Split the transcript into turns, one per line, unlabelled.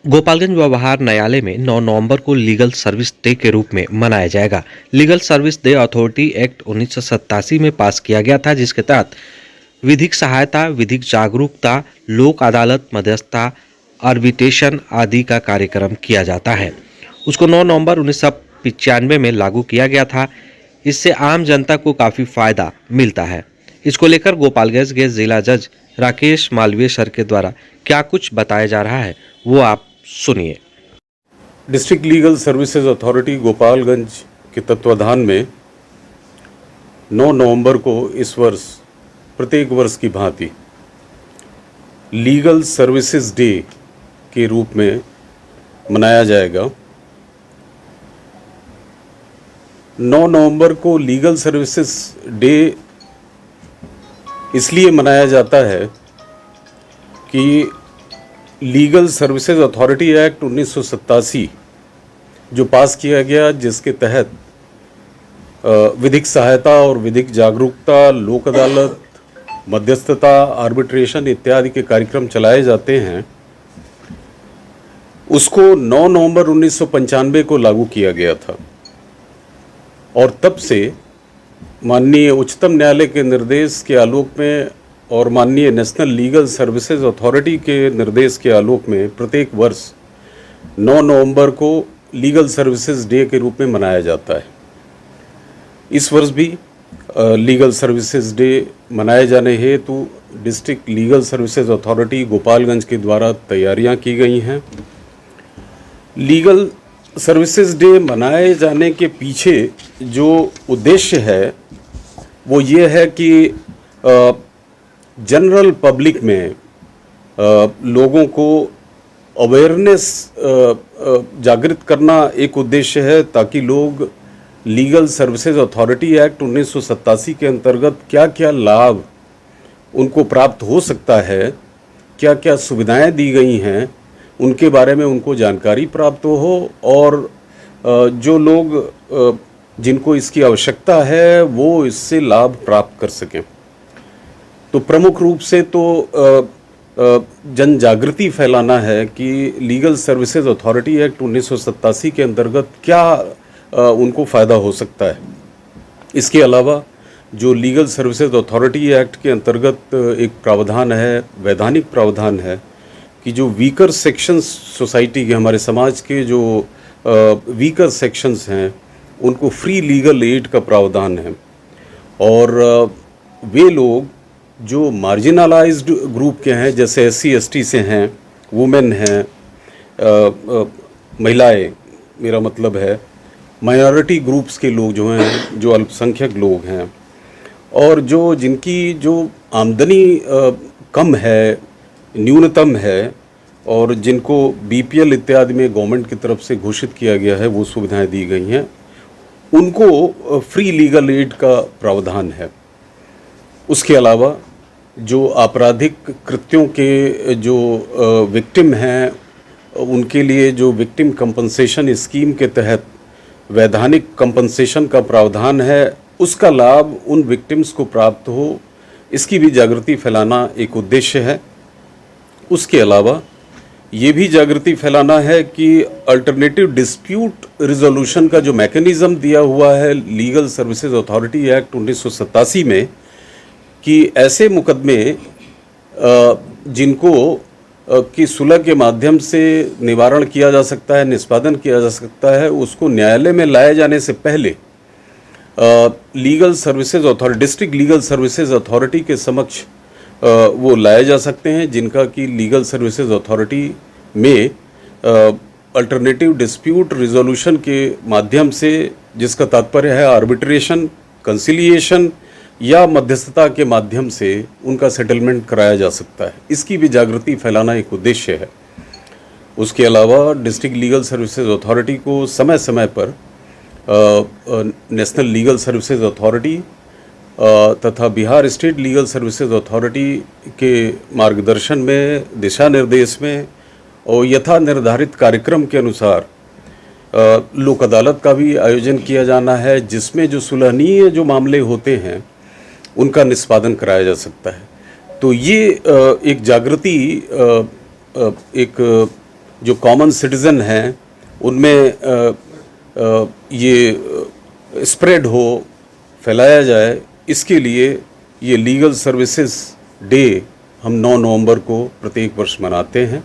गोपालगंज व्यवहार न्यायालय में 9 नवंबर को लीगल सर्विस डे के रूप में मनाया जाएगा। Legal service day authority act 1987 में पास किया गया था, जिसके तहत विधिक सहायता, विधिक जागरूकता, लोक अदालत, मध्यस्थता, आर्बिट्रेशन आदि का कार्यक्रम किया जाता है। उसको 9 नवंबर 1995 में लागू किया गया था। इससे आम जनता को काफ़ी फायदा मिलता है। इसको लेकर गोपालगंज के जिला जज राकेश मालवीय सर के द्वारा क्या कुछ बताया जा रहा है, वो आप सुनिए।
District legal services authority Gopalganj के तत्वाधान में 9 नवंबर को इस वर्ष प्रत्येक वर्ष की भांति लीगल सर्विसेज डे के रूप में मनाया जाएगा। 9 नवंबर को लीगल सर्विसेज डे इसलिए मनाया जाता है कि लीगल सर्विसेज अथॉरिटी एक्ट 1987 जो पास किया गया, जिसके तहत विधिक सहायता और विधिक जागरूकता, लोक अदालत, मध्यस्थता, आर्बिट्रेशन इत्यादि के कार्यक्रम चलाए जाते हैं, उसको 9 नवंबर 1995 को लागू किया गया था। और तब से माननीय उच्चतम न्यायालय के निर्देश के आलोक में और माननीय नेशनल लीगल सर्विसेज अथॉरिटी के निर्देश के आलोक में प्रत्येक वर्ष 9 नवंबर को लीगल सर्विसेज डे के रूप में मनाया जाता है। इस वर्ष भी लीगल सर्विसेज डे मनाए जाने हेतु district legal services authority Gopalganj के द्वारा तैयारियां की गई हैं। लीगल सर्विसेज डे मनाए जाने के पीछे जो उद्देश्य है वो ये है कि जनरल पब्लिक में लोगों को अवेयरनेस जागृत करना एक उद्देश्य है, ताकि लोग लीगल सर्विसेज अथॉरिटी एक्ट 1987 के अंतर्गत क्या क्या लाभ उनको प्राप्त हो सकता है, क्या क्या सुविधाएं दी गई हैं, उनके बारे में उनको जानकारी प्राप्त हो और जो लोग जिनको इसकी आवश्यकता है वो इससे लाभ प्राप्त कर सकें। तो प्रमुख रूप से तो जन जागृति फैलाना है कि लीगल सर्विसेज अथॉरिटी एक्ट 1987 के अंतर्गत क्या उनको फ़ायदा हो सकता है। इसके अलावा जो लीगल सर्विसेज अथॉरिटी एक्ट के अंतर्गत एक प्रावधान है, वैधानिक प्रावधान है कि जो वीकर सेक्शंस सोसाइटी के, हमारे समाज के जो वीकर सेक्शंस हैं, उनको फ्री लीगल एड का प्रावधान है। और वे लोग जो मार्जिनलाइज्ड ग्रुप के हैं, जैसे SC ST से हैं, वुमेन हैं, महिलाएं, मेरा मतलब है माइनॉरिटी ग्रुप्स के लोग जो हैं, जो अल्पसंख्यक लोग हैं, और जो जिनकी जो आमदनी कम है, न्यूनतम है, और जिनको BPL इत्यादि में गवर्नमेंट की तरफ से घोषित किया गया है, वो सुविधाएं दी गई हैं, उनको फ्री लीगल एड का प्रावधान है। उसके अलावा जो आपराधिक कृत्यों के जो विक्टिम हैं, उनके लिए जो विक्टिम कंपनसेशन स्कीम के तहत वैधानिक कंपनसेशन का प्रावधान है, उसका लाभ उन विक्टिम्स को प्राप्त हो, इसकी भी जागृति फैलाना एक उद्देश्य है। उसके अलावा ये भी जागृति फैलाना है कि अल्टरनेटिव डिस्प्यूट रिजोल्यूशन का जो मैकेनिज़्म दिया हुआ है लीगल सर्विसेज अथॉरिटी एक्ट 1987 में, कि ऐसे मुकदमे जिनको की सुलह के माध्यम से निवारण किया जा सकता है, निष्पादन किया जा सकता है, उसको न्यायालय में लाए जाने से पहले legal services authority, district legal services authority के समक्ष वो लाए जा सकते हैं, जिनका कि लीगल सर्विसेज अथॉरिटी में अल्टरनेटिव डिस्प्यूट रिजोल्यूशन के माध्यम से, जिसका तात्पर्य है आर्बिट्रेशन, कंसिलिएशन या मध्यस्थता के माध्यम से उनका सेटलमेंट कराया जा सकता है। इसकी भी जागृति फैलाना एक उद्देश्य है। उसके अलावा डिस्ट्रिक्ट लीगल सर्विसेज अथॉरिटी को समय समय पर नेशनल लीगल सर्विसेज अथॉरिटी तथा Bihar state legal services authority के मार्गदर्शन में, दिशा निर्देश में और यथा निर्धारित कार्यक्रम के अनुसार लोक अदालत का भी आयोजन किया जाना है, जिसमें जो सुलहनीय जो मामले होते हैं उनका निष्पादन कराया जा सकता है। तो ये एक जागृति एक जो कॉमन सिटीज़न हैं उनमें ये स्प्रेड हो, फैलाया जाए, इसके लिए ये लीगल सर्विसेज डे हम 9 नवंबर को प्रत्येक वर्ष मनाते हैं।